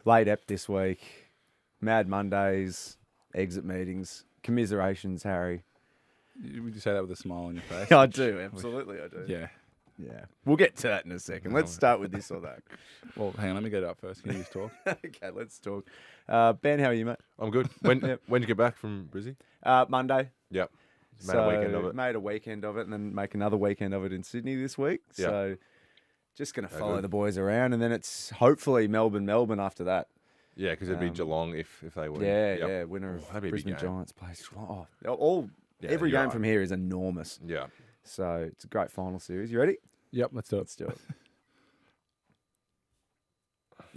Late ep this week. Mad Mondays. Exit meetings. Commiserations, Harry. Would you say that with a smile on your face? I do. Absolutely, I do. Yeah. Yeah. We'll get to that in a second. Let's start with this or that. Well, hang on. Let me get it up first. Can you just talk? Okay, let's talk. Ben, how are you, mate? I'm good. When did you get back from Brizzy? Monday. Yep. Made a weekend of it. Made a weekend of it and then make another weekend of it in Sydney this week. Yeah. So just going to follow good. the boys around and then it's hopefully Melbourne after that. Yeah, because it'd be Geelong if they were. Yeah, Yep. yeah. Winner that'd of be a big Brisbane game. Giants plays. Oh, every you're game right. from here is enormous. Yeah. So it's a great final series. You ready? Yep, let's do it. Let's do it.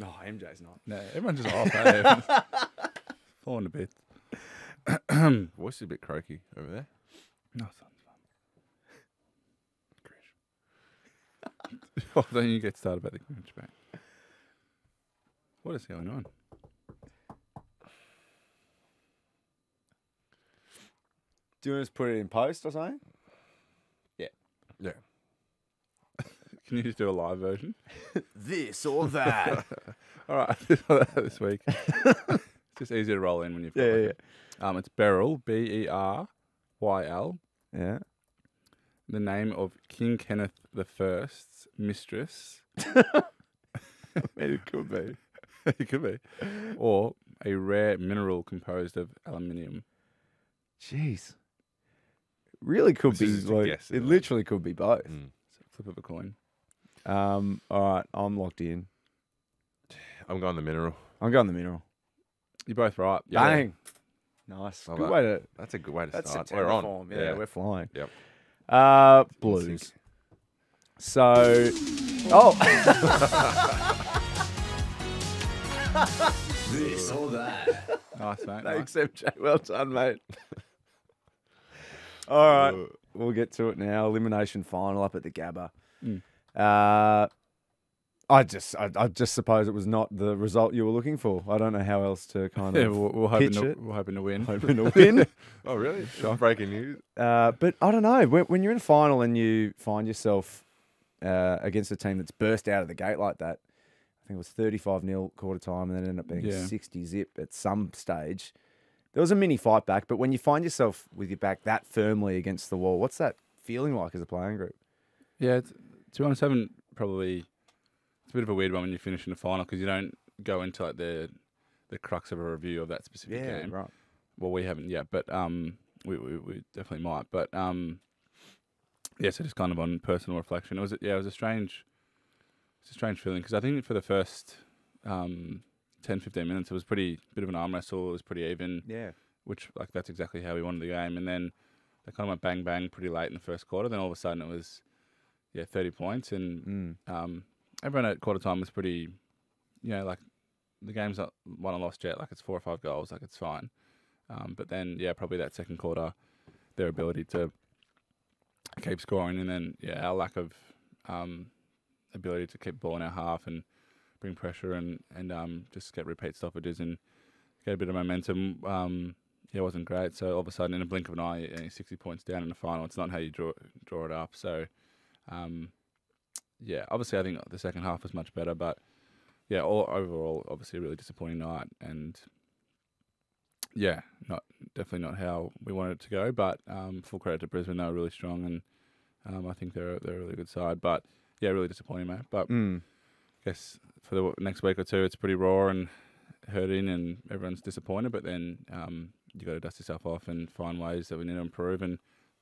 Oh, MJ's not. No, everyone's just off. Eh? Falling a bit. Voice is a bit croaky over there. No, it's fine. Oh, then you get started about the Grinch back. What is going on? Do you want us to put it in post or something? Yeah. Can you just do a live version? This or that. All right, this week. It's just easier to roll in when you've got it. It's Beryl, Beryl. Yeah. The name of King Kenneth I's mistress. I mean, it could be. It could be. Or a rare mineral composed of aluminium. Jeez. Really could This be. is just a Like, guess, it isn't it? literally could be both. So flip of a coin. All right, I'm locked in. I'm going the mineral. I'm going the mineral. You're both right. Bang. Nice. Love Good that. way to. That's a good way to That's start. September We're on. form. Yeah, we're flying. Yep. Blues. Sick. So, oh. This or that. Nice, mate. Thanks, MJ. Well done, mate. All right, we'll get to it now. Elimination final up at the Gabba. I just suppose it was not the result you were looking for. I don't know how else to kind Yeah, of we're pitch hoping, it. we're hoping to win. Hoping to win. Oh, really? Breaking news. But I don't know. When you're in a final and you find yourself against a team that's burst out of the gate like that, I think it was 35-0 quarter time and then ended up being 60-0 at some stage. There was a mini fight back, but when you find yourself with your back that firmly against the wall, what's that feeling like as a playing group? Yeah, to be honest, probably it's a bit of a weird one when you finish in the final because you don't go into like the crux of a review of that specific game. Right. Well, we haven't yet, but we definitely might. But so just kind of on personal reflection, it was a strange feeling because I think for the first 10-15 minutes it was bit of an arm wrestle. It was pretty even. Yeah. Which like that's exactly how we wanted the game, and then they kind of went bang bang pretty late in the first quarter. Then all of a sudden it was 30 points, and everyone at quarter time was pretty, like the game's not won or lost yet. Like it's 4 or 5 goals, like it's fine. But then probably that second quarter, their ability to keep scoring, and then our lack of ability to keep the ball in our half and bring pressure and just get repeat stoppages and get a bit of momentum. Wasn't great. So all of a sudden, in a blink of an eye, 60 points down in the final. It's not how you draw it up. So, obviously, I think the second half was much better. But overall, obviously, a really disappointing night. And definitely not how we wanted it to go. But full credit to Brisbane, they were really strong, and I think they're a really good side. But really disappointing, mate. But I guess for the next week or two, it's pretty raw and hurting, and everyone's disappointed. But then you got to dust yourself off and find ways that we need to improve and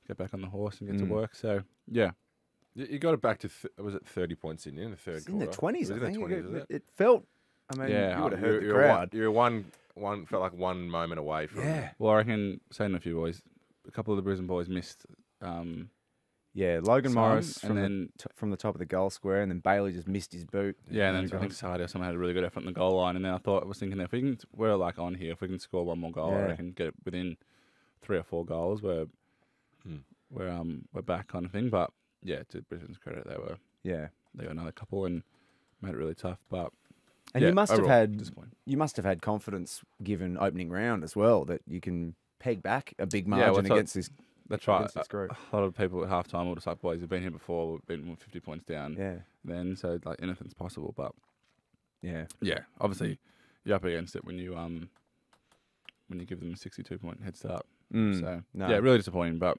get back on the horse and get to work. So You got it back to was it 30 points in the third It's quarter? in the 20s, It was I in the think. 20s, wasn't it? It felt, I mean, Yeah, you would have heard the You're crowd. You're one felt like one moment away from. well, I reckon saying to a few boys, a couple of the Brisbane boys missed. Logan Some, Morris and then from the top of the goal square, and then Bailey just missed his boot. and then I think Sardia somehow had a really good effort on the goal line, and then I was thinking if we can, we're like on here, if we can score one more goal, I reckon get it within 3 or 4 goals, we're back kind of thing. But to Brisbane's credit, they got another couple and made it really tough. But And you must have overall, had disappointing. confidence given opening round as well that you can peg back a big margin against this. That's right. against this group. A lot of people at halftime were just like, boys, we've been here before, we've been 50 points down. Yeah. Then so like anything's possible, but Yeah. obviously, you're up against it when you give them a 62-point head start. Mm, So no. yeah, really disappointing, but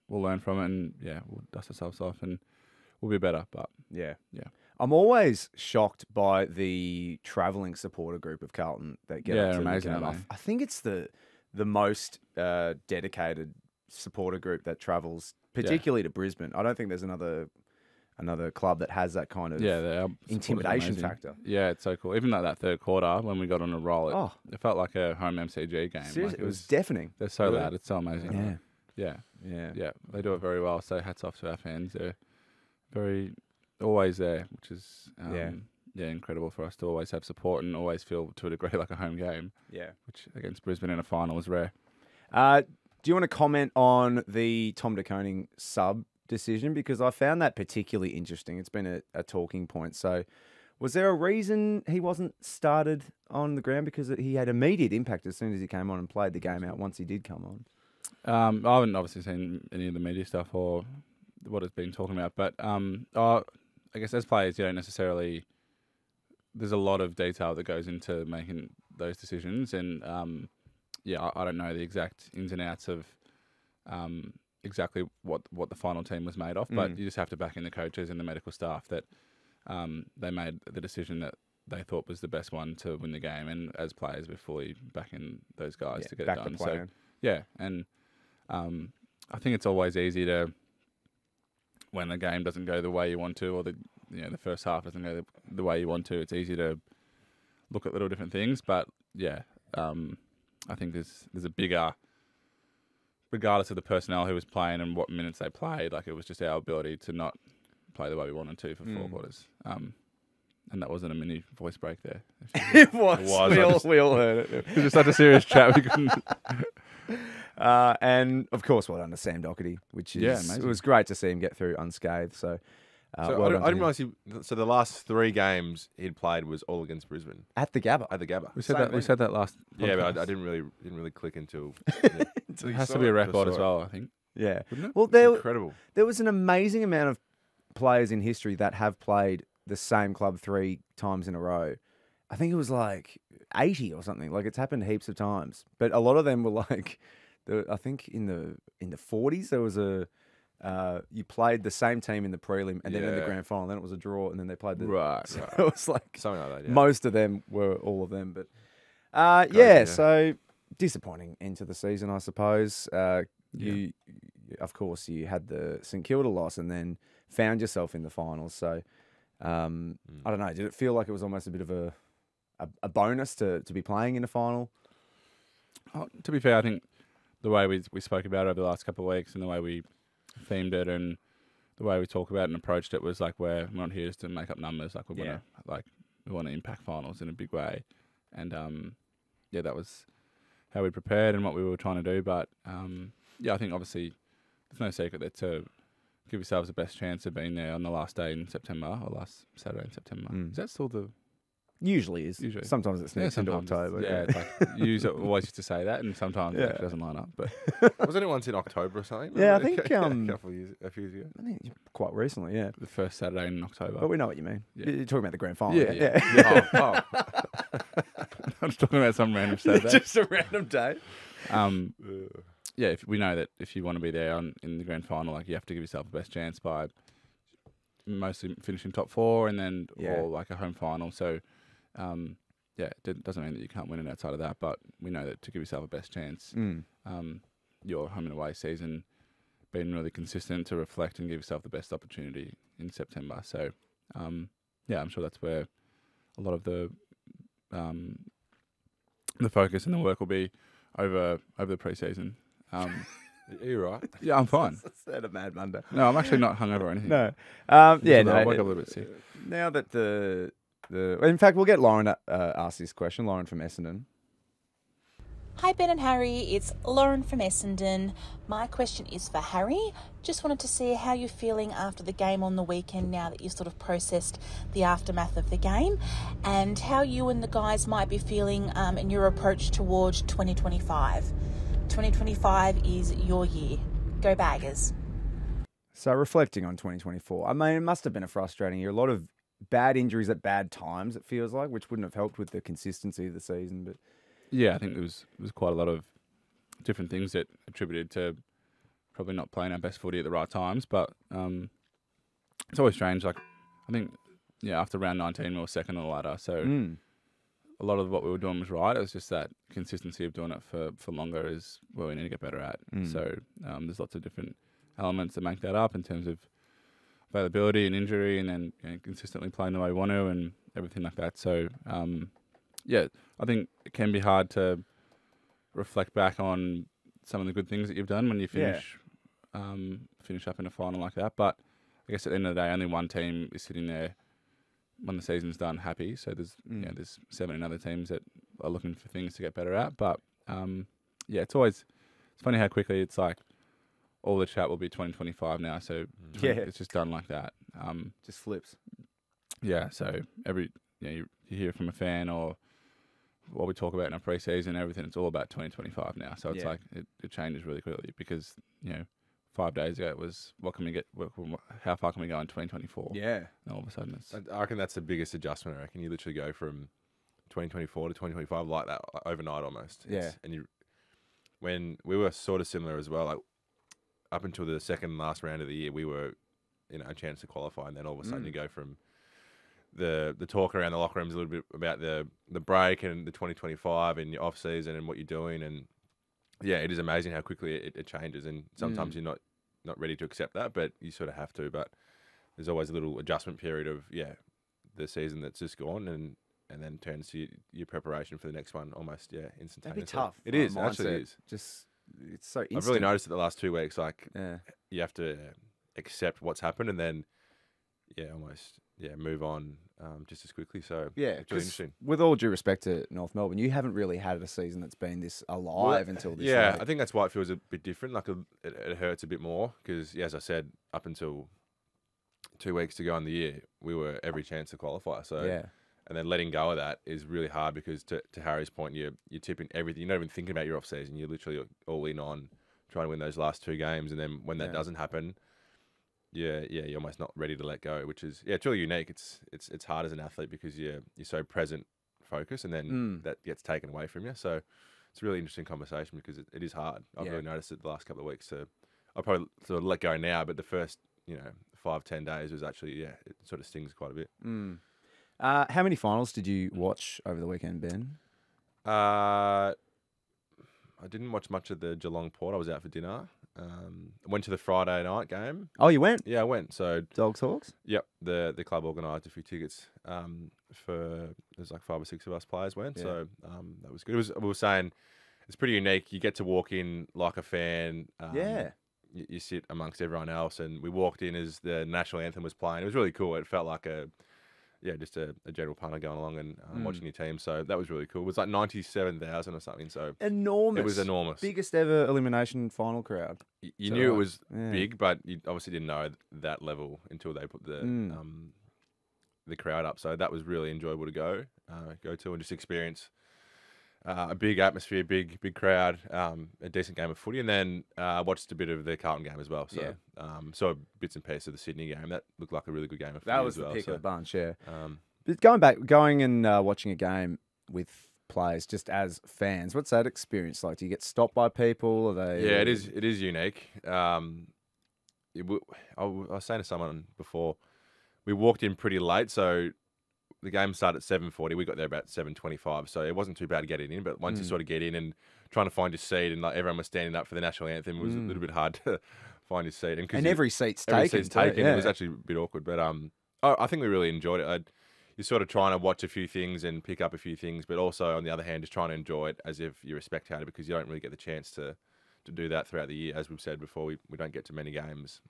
we'll learn from it, and we'll dust ourselves off, and we'll be better. But Yeah. yeah. I'm always shocked by the travelling supporter group of Carlton that get up to amazing, the game. aren't they? I think it's the most dedicated supporter group that travels, particularly to Brisbane. I don't think there's another club that has that kind of their intimidation supporters are amazing. factor. Yeah, it's so cool. Even though that third quarter, when we got on a roll, it felt like a home MCG game. Seriously, Like it was deafening. They're so loud. It's so amazing. Yeah. Yeah. They do it very well. So hats off to our fans. They're very always there, which is incredible for us to always have support and always feel to a degree like a home game. Yeah. Which against Brisbane in a final is rare. Do you want to comment on the Tom De Koning sub decision? Because I found that particularly interesting. It's been a talking point. So was there a reason he wasn't started on the ground? Because he had immediate impact as soon as he came on and played the game out once he did come on. I haven't obviously seen any of the media stuff or what it's been talking about, but I guess as players, you don't necessarily. There's a lot of detail that goes into making those decisions, and I don't know the exact ins and outs of exactly what the final team was made of, but you just have to back in the coaches and the medical staff that they made the decision that they thought was the best one to win the game, and as players, we're fully backing those guys to get it done. So and I think it's always easy to. When the game doesn't go the way you want to, or the first half doesn't go the way you want to, it's easy to look at little different things. But I think there's a bigger, regardless of the personnel who was playing and what minutes they played, like it was just our ability to not play the way we wanted to for 4 quarters. And that wasn't a mini voice break there. It was. We all heard it. It was just such a serious chat. We couldn't. And of course, well done to Sam Doherty, which is it was great to see him get through unscathed. So, I didn't realise so the last 3 games he'd played was all against Brisbane at the Gabba. We said that last. Yeah, but I didn't really click until. It has to be a record as well, I think. Yeah. Wouldn't it? Well, Incredible. There was an amazing amount of players in history that have played the same club 3 times in a row. I think it was like 80 or something. Like it's happened heaps of times, but a lot of them were like. I think in the 40s there was you played the same team in the prelim and then in the grand final. And then it was a draw, and then they played the right. So it was like something like that. Yeah. Most of them were all of them, but so disappointing end to the season, I suppose. You, of course, you had the St Kilda loss and then found yourself in the finals. So I don't know. Did it feel like it was almost a bit of a bonus to be playing in a final? Oh, to be fair, I think. The way we spoke about it over the last couple of weeks and the way we themed it and the way we talk about it and approached it was like we're not here just to make up numbers. Like we want to impact finals in a big way, and that was how we prepared and what we were trying to do. But I think obviously there's no secret that to give yourselves the best chance of being there on the last day in September or last Saturday in September. Is that still the? Usually is. Sometimes it's next into October. It's like you always used to say that, and sometimes it doesn't line up. But wasn't it once in October or something? Yeah, I think a few years ago. I think quite recently. Yeah, the first Saturday in October. But we know what you mean. Yeah. You're talking about the grand final. Yeah. I'm just talking about some random Saturday. Just a random day. If we know that if you want to be there in the grand final, like you have to give yourself the best chance by mostly finishing top 4 and then or like a home final. So. It doesn't mean that you can't win it outside of that, but we know that to give yourself a best chance, your home and away season being really consistent to reflect and give yourself the best opportunity in September. So, I'm sure that's where a lot of the focus and the work will be over the preseason. Are you right? Yeah, I'm fine. It's a mad Monday. No, I'm actually not hungover or anything. No. I woke up a little bit sick. Now that in fact, we'll get Lauren to ask this question. Lauren from Essendon. Hi Ben and Harry, it's Lauren from Essendon. My question is for Harry. Just wanted to see how you're feeling after the game on the weekend now that you've sort of processed the aftermath of the game, and how you and the guys might be feeling in your approach towards 2025. 2025 is your year. Go Baggers. So reflecting on 2024, I mean, it must have been a frustrating year. A lot of bad injuries at bad times, it feels like, which wouldn't have helped with the consistency of the season. But yeah, I think there was quite a lot of different things that attributed to probably not playing our best footy at the right times. But it's always strange. Like, I think, after round 19, we were second on the ladder. So a lot of what we were doing was right. It was just that consistency of doing it for longer is where we need to get better at. So there's lots of different elements that make that up in terms of availability and injury, and then consistently playing the way we want to and everything like that. So, I think it can be hard to reflect back on some of the good things that you've done when you finish up in a final like that. But I guess at the end of the day, only one team is sitting there when the season's done happy. So there's 17 other teams that are looking for things to get better at. But it's funny how quickly it's like all the chat will be 2025 now. So it's just done like that. just flips. Yeah. So you hear from a fan or what we talk about in our pre-season, everything, it's all about 2025 now. So it's like it changes really quickly because 5 days ago it was how far can we go in 2024? Yeah. And all of a sudden it's... I reckon that's the biggest adjustment. I reckon you literally go from 2024 to 2025 like that overnight almost. When we were sort of similar as well, like up until the second last round of the year, we were a chance to qualify, and then all of a sudden you go from the talk around the locker rooms a little bit about the break and the 2025 and your off season and what you're doing, and it is amazing how quickly it changes, and sometimes you're not ready to accept that, but you sort of have to. But there's always a little adjustment period of the season that's just gone, and then turns to your preparation for the next one almost instantaneously. That'd be tough. It is, actually it is. Just it's so instant. I've really noticed it the last 2 weeks. Like you have to accept what's happened, and then move on just as quickly. So it's really interesting. With all due respect to North Melbourne, you haven't really had a season that's been this alive until this. Yeah, week. I think that's why it feels a bit different. Like it hurts a bit more because, as I said, up until 2 weeks to go in the year, we were every chance to qualify. So and then letting go of that is really hard because, to Harry's point, you're tipping everything. You're not even thinking about your off season. You're literally all in on trying to win those last two games, and then when that doesn't happen, you're almost not ready to let go, which is it's really unique. It's hard as an athlete because you're so present focused, and then that gets taken away from you. So it's a really interesting conversation because it is hard. I've really noticed it the last couple of weeks. I'll probably sort of let go now, but the first 5-10 days was actually it sort of stings quite a bit. How many finals did you watch over the weekend, Ben? I didn't watch much of the Geelong Port. I was out for dinner. I went to the Friday night game. Oh, you went? Yeah, I went. So Dogs Hawks? Yep. The club organised a few tickets. There's like 5 or 6 of us players went. Yeah. So that was good. We were saying it's pretty unique. You get to walk in like a fan. You sit amongst everyone else, and we walked in as the national anthem was playing. It was really cool. It felt like just a general punter going along and watching your team. So that was really cool. It was like 97,000 or something. So enormous. It was enormous. Biggest ever elimination final crowd. You knew it was big, but you obviously didn't know that level until they put the crowd up. So that was really enjoyable to go to and just experience a big atmosphere, big crowd, a decent game of footy, and then watched a bit of the Carlton game as well. So saw bits and pieces of the Sydney game. That looked like a really good game of footy. That was as well, the pick of the bunch, yeah. But going and watching a game with players just as fans, what's that experience like? Do you get stopped by people? Are they? Yeah, it is unique. I was saying to someone before, we walked in pretty late, so the game started at 7:40. We got there about 7:25, so it wasn't too bad getting in. But once you sort of get in and trying to find your seat, and like everyone was standing up for the national anthem, it was a little bit hard to find your seat. And every seat's taken. It was actually a bit awkward, but I think we really enjoyed it. You're sort of trying to watch a few things and pick up a few things, but also on the other hand, just trying to enjoy it as if you're a spectator, because you don't really get the chance to do that throughout the year. As we've said before, we don't get to many games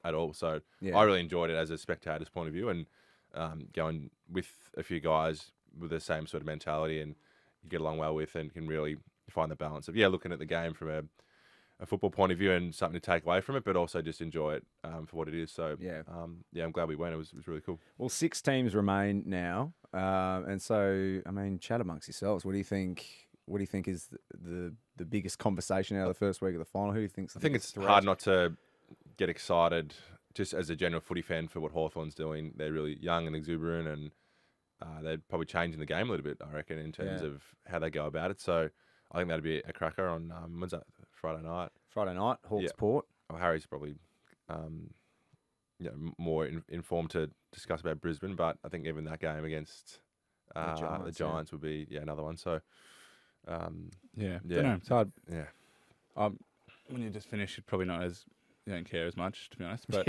at all. So I really enjoyed it as a spectator's point of view, and going with a few guys with the same sort of mentality and you get along well with, and can really find the balance of looking at the game from a football point of view and something to take away from it, but also just enjoy it for what it is. So I'm glad we went. It was really cool. Well, 6 teams remain now, and so chat amongst yourselves. What do you think? What do you think is the biggest conversation out of the first week of the final? Who do you think's? I think it's hard not to get excited just as a general footy fan for what Hawthorn's doing, they're really young and exuberant, and they're probably changing the game a little bit, I reckon, in terms of how they go about it. So I think that'd be a cracker on, when's that, Friday night? Friday night, Hawks Port. Well, Harry's probably more informed to discuss about Brisbane, but I think even that game against the Giants would be another one. So Don't know. It's hard. Yeah. When you just finish, you're probably not as you don't care as much, to be honest. But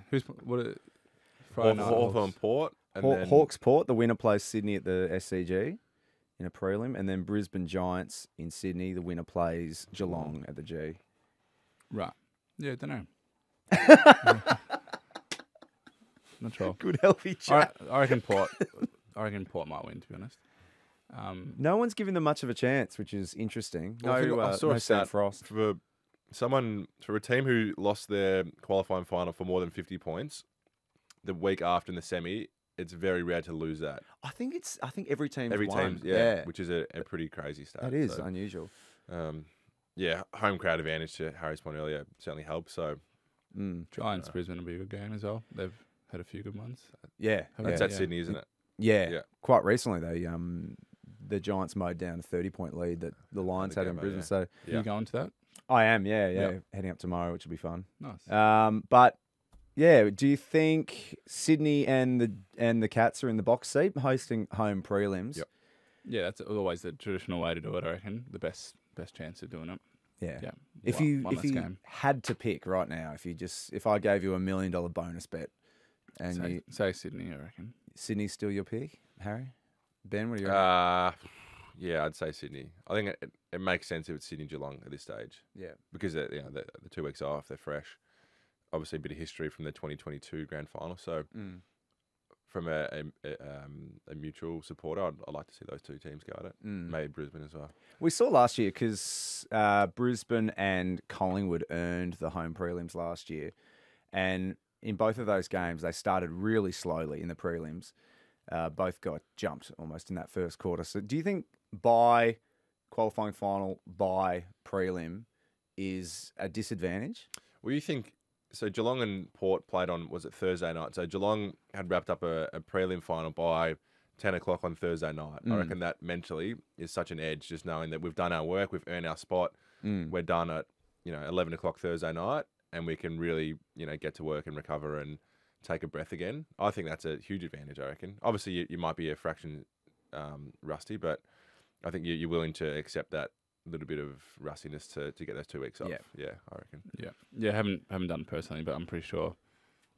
who's Friday night? Hawthorn Port. And Hawks Port, the winner plays Sydney at the SCG in a prelim, and then Brisbane Giants in Sydney, the winner plays Geelong at the G. Right. Yeah, don't know. Not sure. Good healthy chat. I reckon Port. I reckon Port might win, to be honest. No one's giving them much of a chance, which is interesting. I saw a stat Frost. for a team who lost their qualifying final for more than 50 points the week after in the semi. It's very rare to lose that. I think every team. Which is a pretty crazy stat. That is unusual. Home crowd advantage, to Harry's point earlier, certainly helps. So Giants Brisbane will be a good game as well. They've had a few good ones. That's at Sydney, isn't it? Yeah. Quite recently the Giants mowed down a 30-point lead that the Lions had in Brisbane. So are you going to that? I am. Heading up tomorrow, which will be fun. Nice. But yeah, do you think Sydney and the Cats are in the box seat hosting home prelims? Yep. Yeah, that's always the traditional way to do it, I reckon. The best chance of doing it. Yeah. If you had to pick right now, if I gave you $1 million bonus bet, and say Sydney, I reckon. Sydney's still your pick, Harry? Ben, what do you reckon? Yeah, I'd say Sydney. I think it makes sense if it's Sydney Geelong at this stage. Yeah, because the 2 weeks off, they're fresh. Obviously, a bit of history from the 2022 grand final. So, from a mutual supporter, I'd like to see those two teams go at it. Maybe Brisbane as well. We saw last year because Brisbane and Collingwood earned the home prelims last year, and in both of those games, they started really slowly in the prelims. Both got jumped almost in that first quarter. So do you think by qualifying final, by prelim, is a disadvantage? Well, you think... So Geelong and Port played on, was it Thursday night? So Geelong had wrapped up a prelim final by 10 o'clock on Thursday night. I reckon that mentally is such an edge, just knowing that we've done our work, we've earned our spot. We're done at 11 o'clock Thursday night, and we can really get to work and recover and take a breath again. I think that's a huge advantage, I reckon. Obviously, you might be a fraction rusty, but I think you're willing to accept that little bit of rustiness to get those 2 weeks off. Yeah, I reckon. Yeah. Haven't done it personally, but I'm pretty sure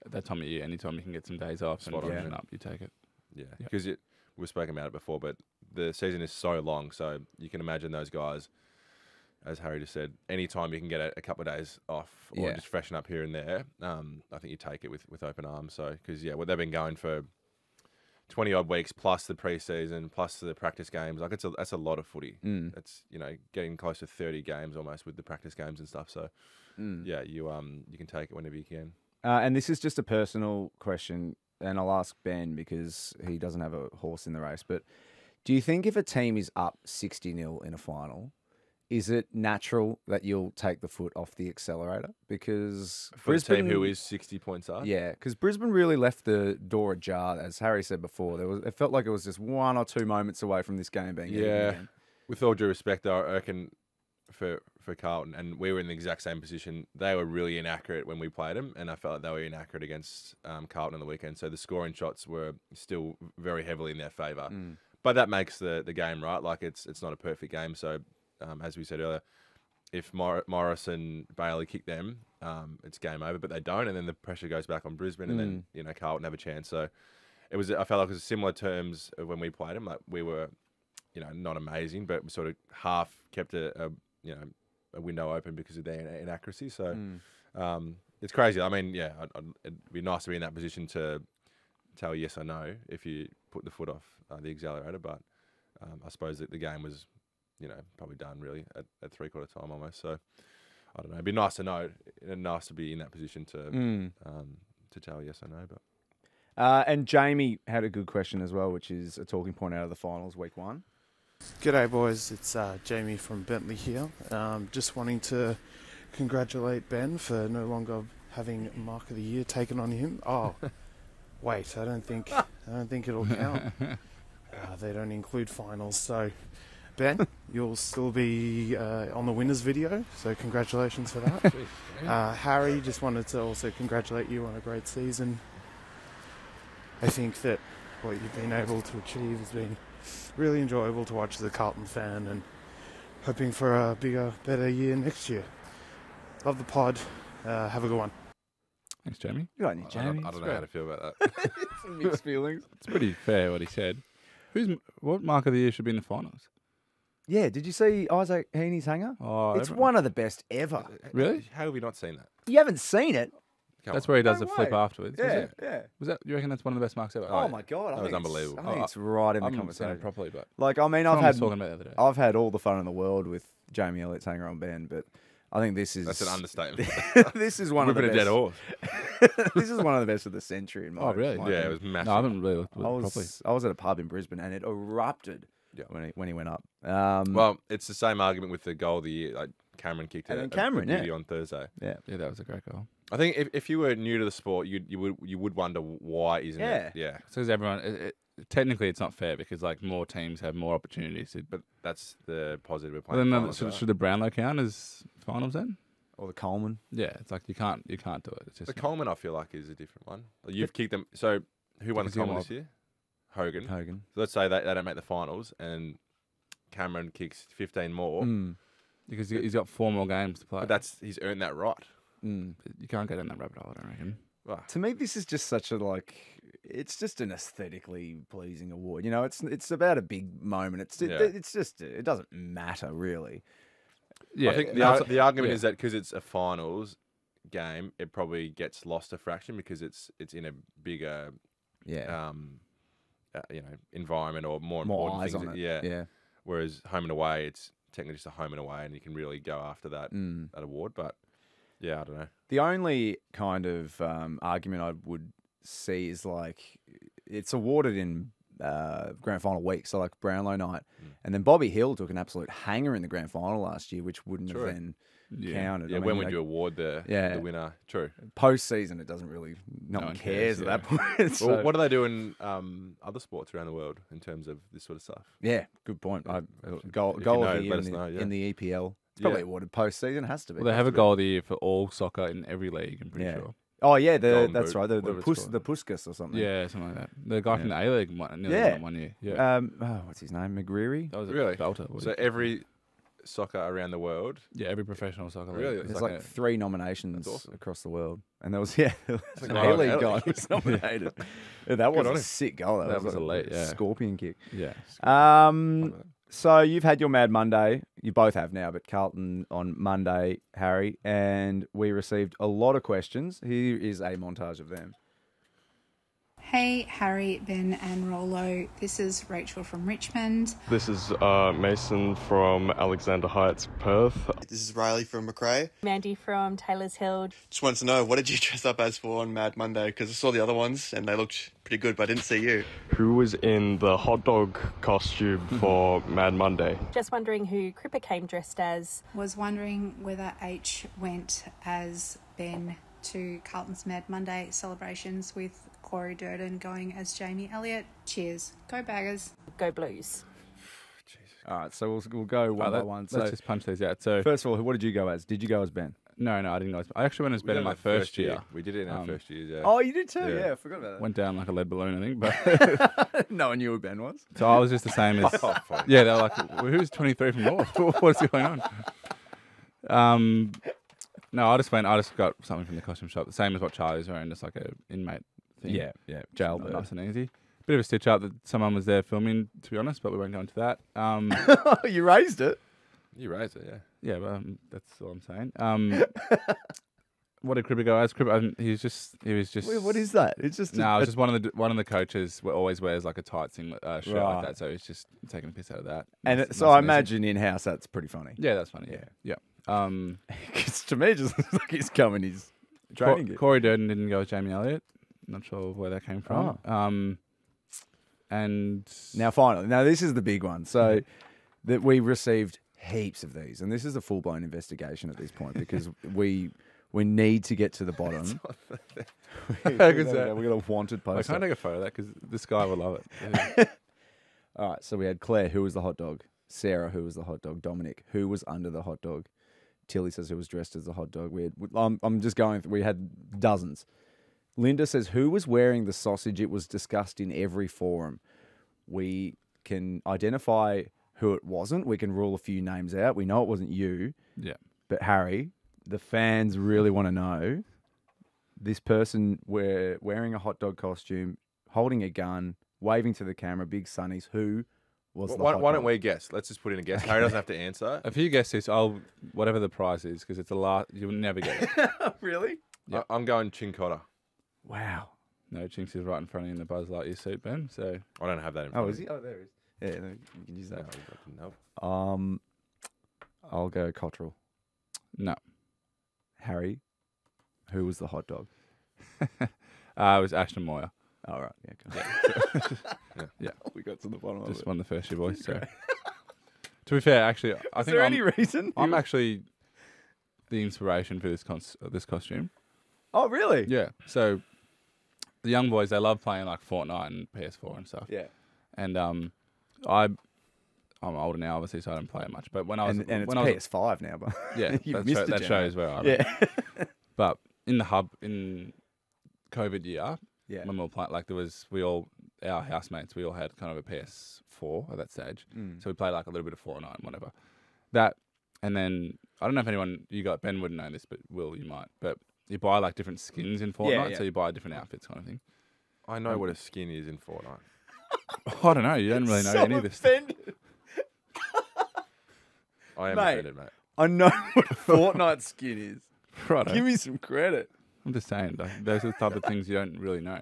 at that time of year, anytime you can get some days off and freshen up, you take it. Yeah, because we've spoken about it before, but the season is so long, so you can imagine those guys, as Harry just said, anytime you can get a couple of days off or just freshen up here and there, I think you take it with open arms. So, because what they've been going for 20 odd weeks plus the preseason plus the practice games, like that's a lot of footy. That's getting close to 30 games almost with the practice games and stuff. So you can take it whenever you can. And this is just a personal question, and I'll ask Ben because he doesn't have a horse in the race. But do you think if a team is up 60-0 in a final, is it natural that you'll take the foot off the accelerator? Because for Brisbane, a team who is 60 points up? Yeah, because Brisbane really left the door ajar, as Harry said before. It felt like it was just 1 or 2 moments away from this game being even. With all due respect, though, I reckon for Carlton, and we were in the exact same position, they were really inaccurate when we played them, and I felt like they were inaccurate against Carlton on the weekend. So the scoring shots were still very heavily in their favour. But that makes the game, right? Like, it's not a perfect game, so... as we said earlier, if Morris and Bailey kick them, it's game over. But they don't, and then the pressure goes back on Brisbane, and then Carlton have a chance. So I felt like it was similar terms of when we played them. Like we were, not amazing, but we sort of half kept a window open because of their inaccuracy. So it's crazy. I mean, it'd be nice to be in that position to tell yes or no if you put the foot off the accelerator. But I suppose that the game was, probably done really at 3/4 time almost. So I don't know. It'd be nice to know, and nice to be in that position to tell yes or no. But and Jamie had a good question as well, which is a talking point out of the finals week 1. G'day boys, it's Jamie from Bentley here. Just wanting to congratulate Ben for no longer having Mark of the Year taken on him. Oh, wait, I don't think it'll count. They don't include finals, so Ben, you'll still be on the winners video. So congratulations for that. Harry, just wanted to also congratulate you on a great season. I think that what you've been able to achieve has been really enjoyable to watch as a Carlton fan, and hoping for a bigger, better year next year. Love the pod. Have a good one. Thanks, Jamie. Good on you, Jamie. I don't know how to feel about that. Some mixed feelings. It's pretty fair what he said. What Mark of the Year should be in the finals? Yeah, did you see Isaac Heaney's hanger? Oh, It's one of the best ever. Really? How have we not seen that? You haven't seen it? That's where he does No the flip way. afterwards. Was Yeah, it? yeah. Was that? You reckon that's one of the best marks ever? Oh my God, that was unbelievable. I think it's right in the I haven't seen conversation. it properly, but Like, I mean, someone was talking about it the other day. I've had all the fun in the world with Jamie Elliott's hanger on Ben, but I think this is That's an understatement. this is one of the Whipping a best. dead horse. This is one of the best of the century in my. Oh, really? my Yeah, it opinion. was massive. No, I haven't really looked at I it properly. was at a pub in Brisbane and it erupted Yeah. when he went up. Well, it's the same argument with the goal of the year. Like Cameron kicked And it. then Cameron, beauty yeah. on Thursday. yeah. Yeah, that was a great goal. I think if you were new to the sport, you would wonder why isn't it? Yeah. Because everyone, technically, it's not fair because like more teams have more opportunities. But that's the positive we're Well, playing. then finals, should, right? should the Brownlow count as finals then? Or the Coleman. Yeah, it's like you can't do it. It's just The Coleman, I feel like, is a different one. Like, you've kicked them. So who won the Because you Coleman won- this year? Hogan. Hogan. So let's say they don't make the finals and Cameron kicks 15 more. because he's got 4 more games to play. But he's earned that right. Mm. You can't go down that rabbit hole, I don't reckon. Well, To me, this is just such a it's just an aesthetically pleasing award. You know, it's about a big moment. Yeah. It's just it doesn't matter really. Yeah, I think the argument is that because it's a finals game, it probably gets lost a fraction because it's in a bigger Yeah, environment or more more important eyes things. on it. Yeah. Yeah. Whereas home and away, it's technically just a home and away, and you can really go after that Mm. that award. But yeah, I don't know. The only kind of argument I would see is like it's awarded in grand final week, so like Brownlow night, and then Bobby Hill took an absolute hanger in the grand final last year, which wouldn't True. have then Yeah. counted. Yeah, I mean, when would you award the winner? True. Postseason, it doesn't really. No one cares at that point. So, Well, what do they do in other sports around the world in terms of this sort of stuff? yeah, good point. Goal if of you know, the year let us know, yeah. in the EPL. It's probably Yeah. awarded postseason. Has to be. Well, they have a goal of the year for all soccer in every league, I'm pretty Yeah. sure. Oh yeah, Golden that's Boot, right. The whatever it's called. Puskas or something. Yeah, something like that. The guy from the A-League nearly Yeah. won 1 year. Yeah. What's his name? McGreary. That was a Really? belter. wasn't So it? every soccer around the world. Yeah, every professional soccer Really? league. There's It's like 3 nominations That's awesome. across the world, and there was an like A an League A-League. guy was nominated. Yeah, that was on a him. sick goal. That was a elite, yeah. scorpion kick. Yeah. So you've had your Mad Monday. You both have now, but Carlton on Monday, Harry, and we received a lot of questions. Here is a montage of them. Hey, Harry, Ben, and Rolo. This is Rachel from Richmond. This is Mason from Alexander Heights, Perth. This is Riley from McRae. Mandy from Taylor's Hill. Just wanted to know, what did you dress up as for on Mad Monday? Because I saw the other ones and they looked pretty good, but I didn't see you. Who was in the hot dog costume for Mad Monday? Just wondering who Cripper came dressed as. Was wondering whether H went as Ben to Carlton's Mad Monday celebrations with Corey Durden going as Jamie Elliott. Cheers. Go Baggers. Go Blues. All right, so we'll go one by one. Let's So just punch these out. So first of all, what did you go as? Did you go as Ben? no, I didn't go. I actually went as Ben in my first year. We did it in our first year. Yeah. Oh, you did too. Yeah. Yeah, I forgot about that. Went down like a lead balloon, I think. But No one knew who Ben was. so I was just the same as. Oh, fine. Yeah, they're like, well, who's 23 from North? What's going on? No, I just got something from the costume shop, the same as what Charlie's wearing, just like a inmate thing. Yeah, jailbird. Nice and easy. Bit of a stitch up that someone was there filming, to be honest, but we won't go into that. You raised it. You raised it, yeah. Yeah, but that's all I'm saying. What did Cripper go as? Cripper, he was just. Wait, what is that? It's just No, it's just one of the coaches always wears like a tight shirt Right. like that, so he's just taking a piss out of that. And Nice- so nice I and easy. imagine in house that's pretty funny. Yeah, that's funny. Yeah. Because to me, it just looks like he's coming. He's training. gear. Corey Durden didn't go with Jamie Elliott. Not sure where that came from. And Now, finally, this is the big one. So that we received heaps of these, and this is a full blown investigation at this point because we need to get to the bottom. We got a wanted poster. I can't take a photo of that because this guy will love it. All right, so we had Claire, who was the hot dog. Sarah, who was the hot dog. Dominic, who was under the hot dog. Tilly says who was dressed as the hot dog. I'm just going. We had dozens. Linda says who was wearing the sausage. It was discussed in every forum. We can identify who it wasn't. We can rule a few names out. We know it wasn't you. Yeah. But Harry, the fans really want to know. This person wearing a hot dog costume, holding a gun, waving to the camera, big sunnies. Who was the hot dog? Why don't we guess? Let's just put in a guess. Harry doesn't have to answer. If you guess this, whatever the prize is, because it's the last. You'll never get it. Really? Yep. I'm going Chincotta. Wow. No, Chinks is right in front of you in the Buzz Lightyear suit, Ben. So I don't have that in front. Oh, of is me. he? Oh, there he is. Yeah, no, you can use that. No. I'll go Cottrell. no. Harry, who was the hot dog? It was Ashton Moyer. All right. Yeah. Cool. Yeah. We got to the bottom of Just it. won the first year boys. So to be fair, actually, I Is think there any reason? I'm actually the inspiration for this costume. Oh, really? Yeah. So the young boys, they love playing like Fortnite and PS4 and stuff. Yeah. And I'm older now, obviously, so I don't play it much. But when I was And when I was, it's PS5 now, but yeah, you've missed that it, shows where I'm. Yeah. But in the hub in COVID year, Yeah. when we were playing, like our housemates, we all had kind of a PS4 at that stage. So we played like a little bit of Fortnite and whatever. That, and then I don't know if Ben wouldn't know this, but Will, you might. But you buy like different skins in Fortnite, yeah. so you buy different outfits, kind of thing. I know what a skin is in Fortnite. I don't know. You don't really know any of this stuff. Offended. I am Mate. offended, mate. I know what a Fortnite skin is. Right. Give me some credit. I'm just saying, like, those are the type of things you don't really know.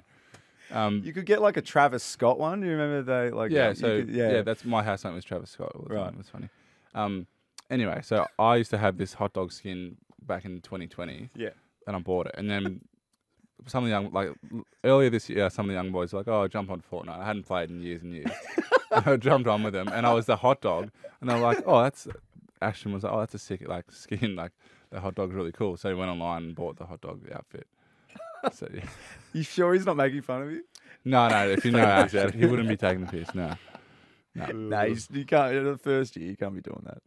You could get like a Travis Scott one. Do you remember they like? Yeah, yeah. that's my housemate was Travis Scott all the time. Right. It was funny. Anyway, so I used to have this hot dog skin back in 2020. Yeah. And I bought it. And then some of the earlier this year, some of the young boys were like, oh, jump on Fortnite. I hadn't played in years and years. I jumped on with them and I was the hot dog. And they were like, oh, Ashton was like, oh, that's a sick skin. Like the hot dog's really cool. So he went online and bought the hot dog outfit. So yeah. You sure he's not making fun of you? No. If you know Ashton, he wouldn't be taking the piss. No. No, you can't. In the first year, you can't be doing that.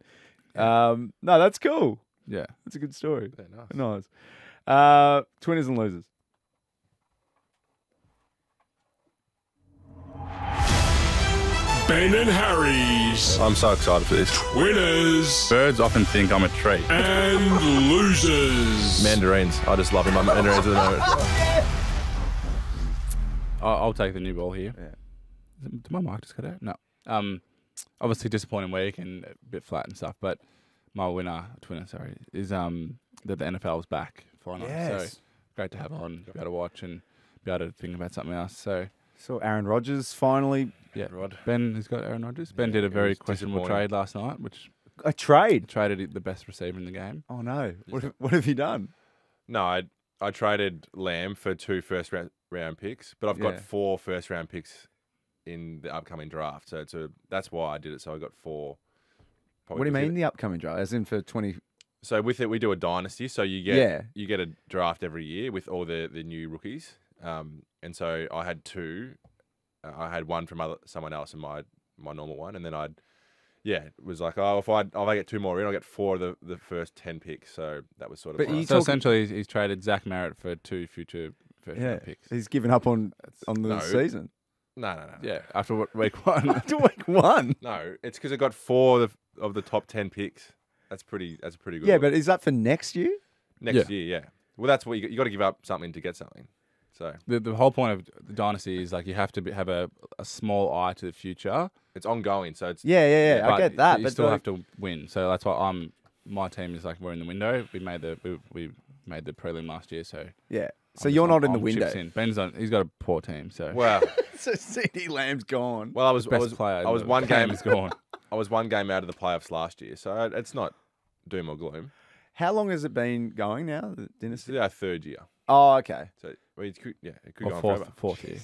No, that's cool. Yeah. That's a good story. Yeah, nice. Nice. Twinners and losers. Ben and Harry's I'm so excited for this. winners Birds often think I'm a tree. and losers. Mandarins. I just love them. I'm mandarins at the moment. I'll take the new ball here. Yeah. Did my mic just cut out? No. Obviously disappointing week and a bit flat and stuff, but my twinner, is that the NFL's back finally. Yes. So great to have on, be able to watch and be able to think about something else. So Aaron Rodgers finally. yeah, Ben has got Aaron Rodgers. Ben did a very was questionable disappointing. trade last night, which A trade. traded the best receiver in the game. Oh no! What have you done? No, I traded Lamb for 2 first-round picks, but I've got 4 first-round picks in the upcoming draft. So that's why I did it. So I got 4. What do you mean the upcoming draft? As in for 20? So with it, we do a dynasty. So you get a draft every year with all the new rookies. And so I had 2. I had 1 from someone else and my normal one, and then it was like, oh, if I get 2 more in, I'll get 4 of the first 10 picks. So that was sort of. But So essentially, he's traded Zach Merritt for 2 future first-round picks. He's given up on the season. No. Yeah, after week 1. After week 1. No, it's because I got 4 of the top 10 picks. That's pretty good. Yeah, but is that for next year? Next year, yeah. Well, that's what you got to give up something to get something. So The whole point of the dynasty is like you have to have a small eye to the future. it's ongoing. So it's Yeah. I but get that, You but still have to win. So that's why my team is like we're in the window. We made the prelim last year. So yeah. So you're not in the I'm window. chips in. Ben's on. He's got a poor team. So wow. So CeeDee Lamb's gone. Well, I was player. I was in the one game. is gone. I was 1 game out of the playoffs last year, so it's not doom or gloom. How long has it been going now? The This dynasty. is our 3rd year. Oh, okay. So it could go Or on forever. fourth year.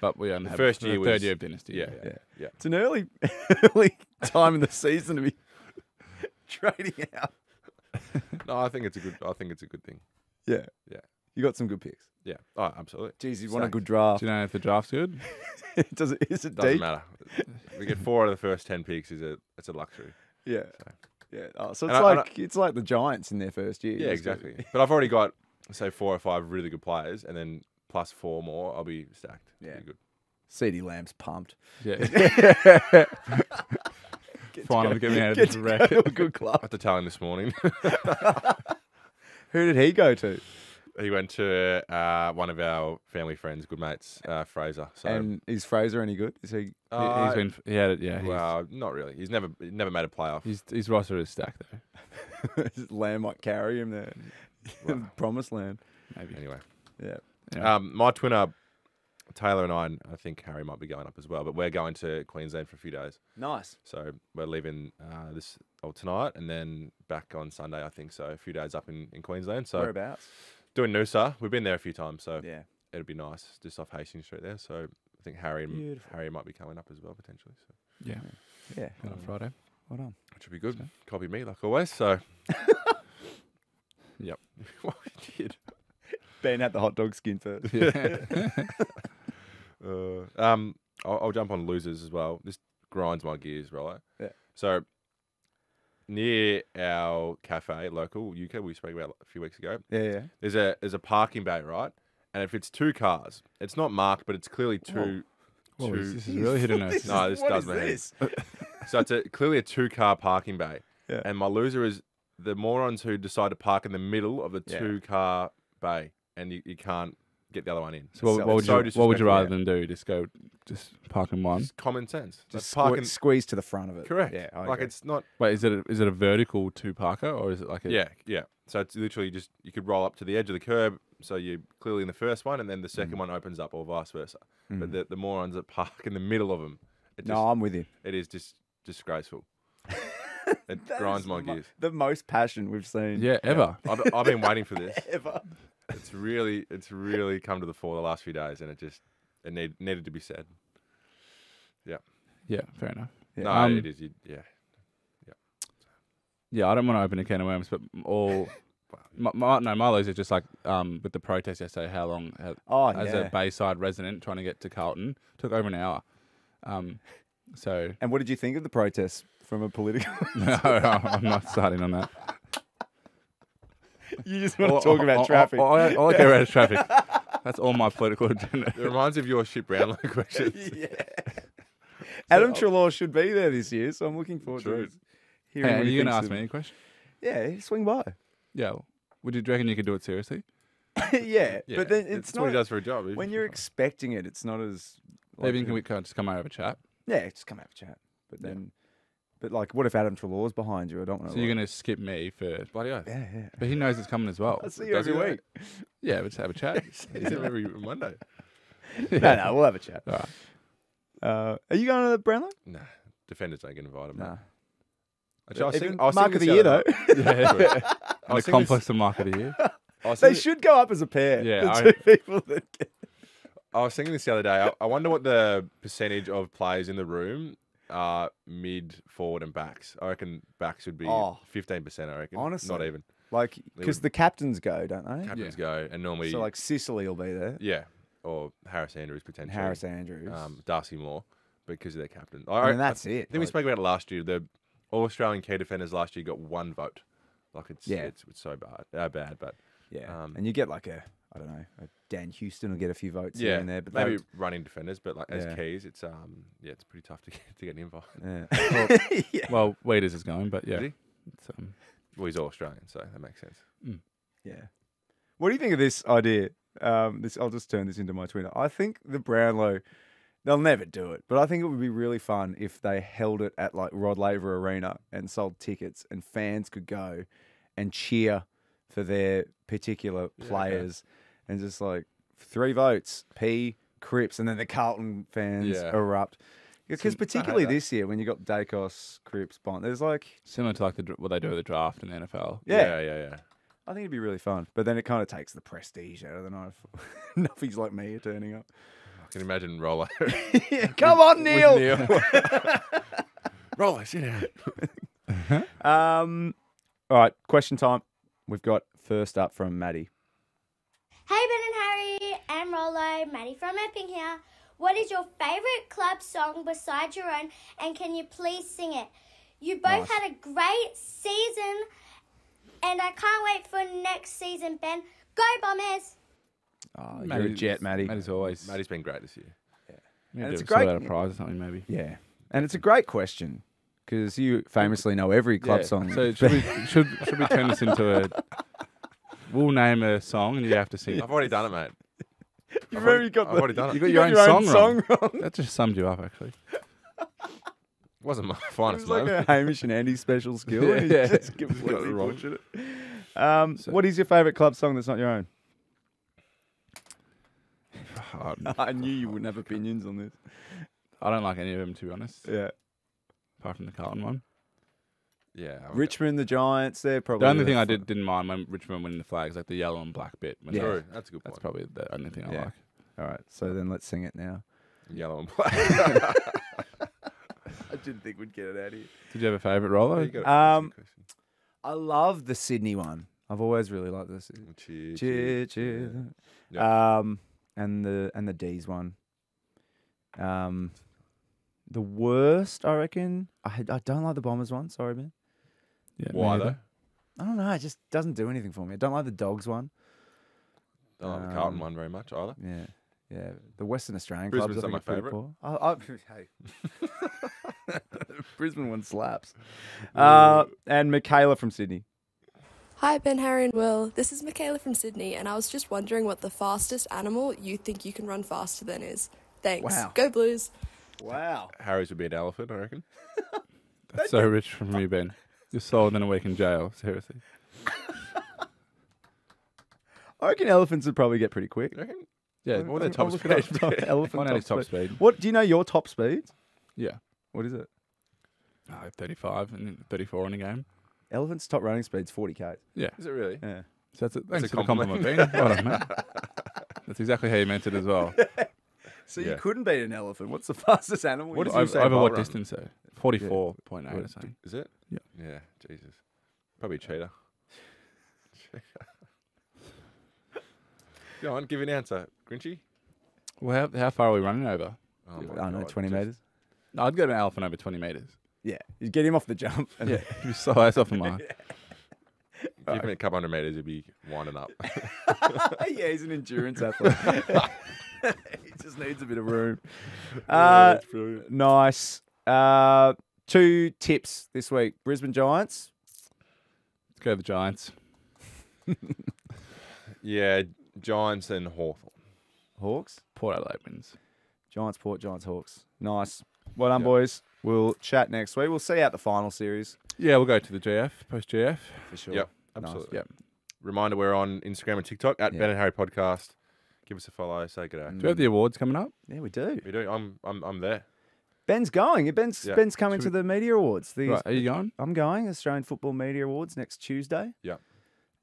But we only have first the year third was- year of dynasty. Yeah. It's an early time in the season to be Trading out. No, I think it's a good thing. Yeah. Yeah. You got some good picks. Yeah. Oh, absolutely. Jeez, you want a Stacked. good draft. Do you know if the draft's good? Is it Doesn't deep? matter. We get 4 out of the first 10 picks. It's a luxury. Yeah. So. Yeah. Oh, so And it's like the Giants in their first year. Yeah, exactly. But I've already got, say, 4 or 5 really good players, and then plus 4 more, I'll be stacked. Yeah. Pretty good. CD Lamb's pumped. Yeah. Finally get me out of Get this to wreck. go to a good club. I had to tell him this morning. Who did he go to? He went to one of our family friends, good mates, Fraser. So, And is Fraser any good? Is he? He's been. He had it. Yeah. well, not really. He's never made a playoff. His roster is stacked though. Lamb might carry him there. Well. Promised land. Maybe. Anyway, Yeah. my twinner, Taylor and I think Harry might be going up as well, but we're going to Queensland for a few days. Nice. So we're leaving tonight and then back on Sunday, I think. So a few days up in Queensland. So Whereabouts? doing Noosa. We've been there a few times, so Yeah. it'll be nice just off Hastings Street there. So I think Harry might be coming up as well potentially. So Yeah. Yeah. On Friday. Well done. which would be good. Copy me like always. So Yep. what we did. Ben had the hot dog skin first. I'll jump on losers as well. This grinds my gears, right? Yeah. So near our cafe, local UK, we spoke about a few weeks ago. Yeah. There's a parking bay, right? And if it's 2 cars, it's not marked, but it's clearly two. Whoa, two. this is really hitting us. No, this What does is my head. this? So it's clearly a 2-car parking bay. Yeah. And my loser is the morons who decide to park in the middle of the Yeah. 2-car bay, and you can't get the other one in. So what would you rather than do? Just park in one? Just common sense. Just parking. squeeze to the front of it. Correct. Yeah. I Like agree. it's not. Wait, is it a vertical 2-parker or is it like a? Yeah. So it's literally just you could roll up to the edge of the curb, so you're clearly in the first one, and then the second one opens up, or vice versa. But the morons that park in the middle of them, No, I'm with you. it is just disgraceful. It grinds my gears. The most passion we've seen. Yeah, ever. I've been waiting for this. Ever. It's really come to the fore the last few days, and it needed to be said. Yeah. Yeah, fair enough. Yeah. No, it is. Yeah, I don't want to open a can of worms, but my loser is just like with the protest yesterday. How long as a Bayside resident trying to get to Carlton took over an hour. So And what did you think of the protests from a political? no, I'm not starting on that. You just want to talk about traffic. All I care about is traffic. That's all my political agenda. It reminds me of your shit Brownlow questions. Yeah. Adam Trelaw should be there this year, so I'm looking forward True. to hearing Hey, what are he you going to thinks ask of- me any question? Yeah, swing by. Yeah. Do you reckon you could do it seriously? Yeah, Yeah, but then it's it's what not. he does for a job. When you're expecting it, it's not as. Maybe can we just come over and chat? Yeah, just come have a chat. But then, but like, what if Adam Trelaw's behind you? I don't want to. So you're going to skip me for... bloody oath. Yeah. But he knows it's coming as well. I see you Does every he week. Yeah, let's have a chat. He's here every Monday. No, we'll have a chat. All right. Are you going to the Brownlow? Nah, defenders don't get invited. Nah. Mate. Actually, I was Even thinking, I was Mark of thinking the this year, the though. other night. Yeah. And the complex of Mark of the Year. I was They thinking- should go up as a pair. Yeah, the two people that get. I was thinking this the other day. I wonder what the percentage of players in the room are mid, forward, and backs. I reckon backs would be 15%. I reckon. Honestly. Not even. Like, because the captains go, don't they? Captains go, and normally. So, like, Sicily will be there. Yeah. Or Harris Andrews potentially. Harris Andrews. Darcy Moore, because of their captain. And that's it. I think we Like- spoke about it last year. The All-Australian key defenders last year got 1 vote. Like, it's so bad, but... Yeah. And you get like a Dan Houston will get a few votes yeah, here and there. But maybe running defenders, but like as Yeah. keys, it's it's pretty tough to get an invite. Yeah. Well, Waders is going, but yeah. Is he? It's, Well, he's all Australian, so that makes sense. Yeah. What do you think of this idea? I'll just turn this into my Twitter. I think the Brownlow, they'll never do it, but I think it would be really fun if they held it at like Rod Laver Arena and sold tickets and fans could go and cheer for their particular players and just like 3 votes, P, Cripps, and then the Carlton fans erupt. Because particularly this year when you got Dacos, Cripps, Bond, there's like... similar to like what they do with the draft in the NFL. Yeah. I think it'd be really fun. But then it kind of takes the prestige out of the night. Nuffies like me are turning up. I can imagine Rollo. Come on, Neil! Rollo, sit down. All right, question time. We've got first up from Maddy. Hey Ben and Harry and Rollo, Maddy from Epping here. What is your favourite club song besides your own, and can you please sing it? You both had a great season, and I can't wait for next season, Ben. Go Bombers! Oh, you're a jet, Maddy. Maddie's been great this year. And it's a sort great out a prize or something, maybe. Yeah, and it's a great question because you famously know every club song. So should we turn this into a? We'll name a song and you have to sing. I've already done it, mate. I've already done it. You got your own song wrong. That just summed you up, actually. Wasn't my finest It's like moment. a Hamish and Andy special skill. Yeah. Just completely bullshit it. What is your favourite club song that's not your own? I knew you wouldn't have opinions on this. I don't like any of them, to be honest. Yeah. Apart from the Carlton one. Yeah. Richmond, the Giants, they're probably... The only thing I didn't mind when Richmond winning the flags, like the yellow and black bit. Yeah. True. That's a good point. That's probably the only thing I like. All right, so then let's sing it now. Yellow and black. I didn't think we'd get it out of here. Did you have a favourite roller? I love the Sydney one. I've always really liked this. Cheer. Yeah. And the D's one. The worst, I reckon. I don't like the Bombers one. Sorry, man. Yeah, Why though? I don't know. It just doesn't do anything for me. I don't like the Dogs one. Don't like the Carlton one very much either. Yeah. The Western Australian Brisbane's clubs, I think, not my are pretty poor. Hey. Brisbane one slaps. And Mikayla from Sydney. Hi Ben, Harry and Will. This is Mikayla from Sydney, and I was just wondering what the fastest animal you think you can run faster than is. Thanks. Wow. Go Blues. Wow. Harry's would be an elephant, I reckon. That's so rich from you, Ben. You're sold in a week in jail. Seriously. I reckon elephants would probably get pretty quick. Yeah. What their top speed? Find out his top speed. What do you know your top speeds? Yeah. What is it? 35 and 34 in a game. Elephant's top running speed's 40k. Yeah. Is it really? Yeah. So thanks for the compliment, Ben. Well done, mate. That's exactly how you meant it as well. So you couldn't beat an elephant. What's the fastest animal? What you did you say? Over what run? distance, though? 44.8 or something. Is it? Yeah. Yeah. Jesus. Probably cheetah. Go on, give an answer, Grinchy. Well, how far are we running over? Oh I don't know, 20 metres. No, I'd go to an elephant over 20 metres. Yeah. You get him off the jump. And Yeah. You'd be so ass off the mark. Give him a couple hundred metres, he'd be winding up. Yeah, he's an endurance athlete. He just needs a bit of room. That's brilliant. Nice. 2 tips this week. Brisbane Giants. Let's go the Giants. Yeah, Giants and Hawthorn. Hawks. Port Adelaide wins. Giants, Port, Giants, Hawks. Nice. Well done, boys. We'll chat next week. We'll see out the final series. Yeah, we'll go to the GF, post-GF. For sure. Yep, Nice. absolutely. Yep. Reminder, we're on Instagram and TikTok at Ben and Harry Podcast. Give us a follow. Say good day. Do you have the awards coming up? Yeah, we do. We do. I'm there. Ben's going. Ben's coming Should to the Media Awards. Right, are you going? I'm going. Australian Football Media Awards next Tuesday. Yeah.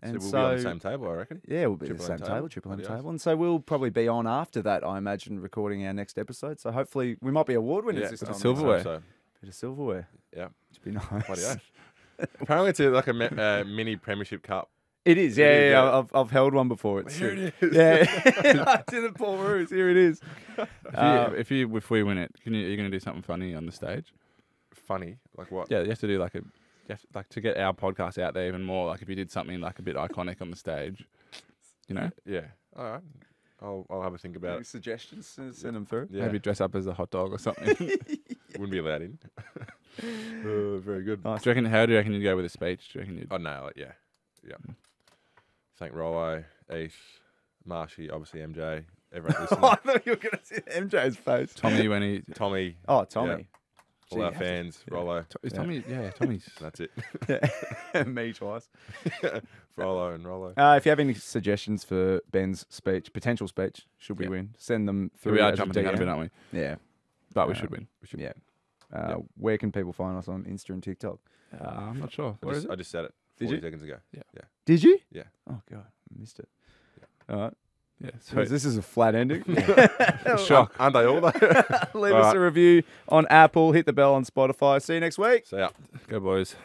And so we'll be on the same table, I reckon. Yeah, we'll be at the Triple same M table, Triple M table. And so we'll probably be on after that, I imagine, recording our next episode. So hopefully we might be award winners this time. Silverware. Bit of silverware. Yeah. It'd be nice. Bloody oath. Apparently it's like a mini Premiership Cup. It is, yeah. I've held one before. It's Here it is. Yeah, I did it, Paul Roos. Here it is. If we win it, are you going to do something funny on the stage? Funny? Like what? Yeah, you have to do to get our podcast out there even more. Like if you did something like a bit iconic on the stage, you know? Yeah. All right. I'll have a think about it. Suggestions, send them through. Yeah. Maybe dress up as a hot dog or something. Wouldn't be allowed in. Very good. Nice. How do you reckon you'd go with a speech? Do you reckon you'd... Oh, nail it. Yeah. Thank Rollo, East, Marshy, obviously MJ, everyone listening. I thought you were going to see MJ's face. Tommy when he... Tommy. Oh, Tommy. All our fans, Rollo. Is Tommy... Yeah, Tommy's... That's it. Yeah. Me twice. Rollo and Rollo. If you have any suggestions for Ben's speech, potential speech, should we win, send them through. We are as a jumping the gun a DM. bit, aren't we? Yeah. But we should win. Yeah. Where can people find us on Insta and TikTok? I'm not sure. I just said it Did 40 you? seconds ago. Yeah. Did you? Yeah. Oh, God. I missed it. All right. Yeah. So this is a flat ending. Shock. Aren't they all though? Leave us a review on Apple. Hit the bell on Spotify. See you next week. See ya. Go, boys.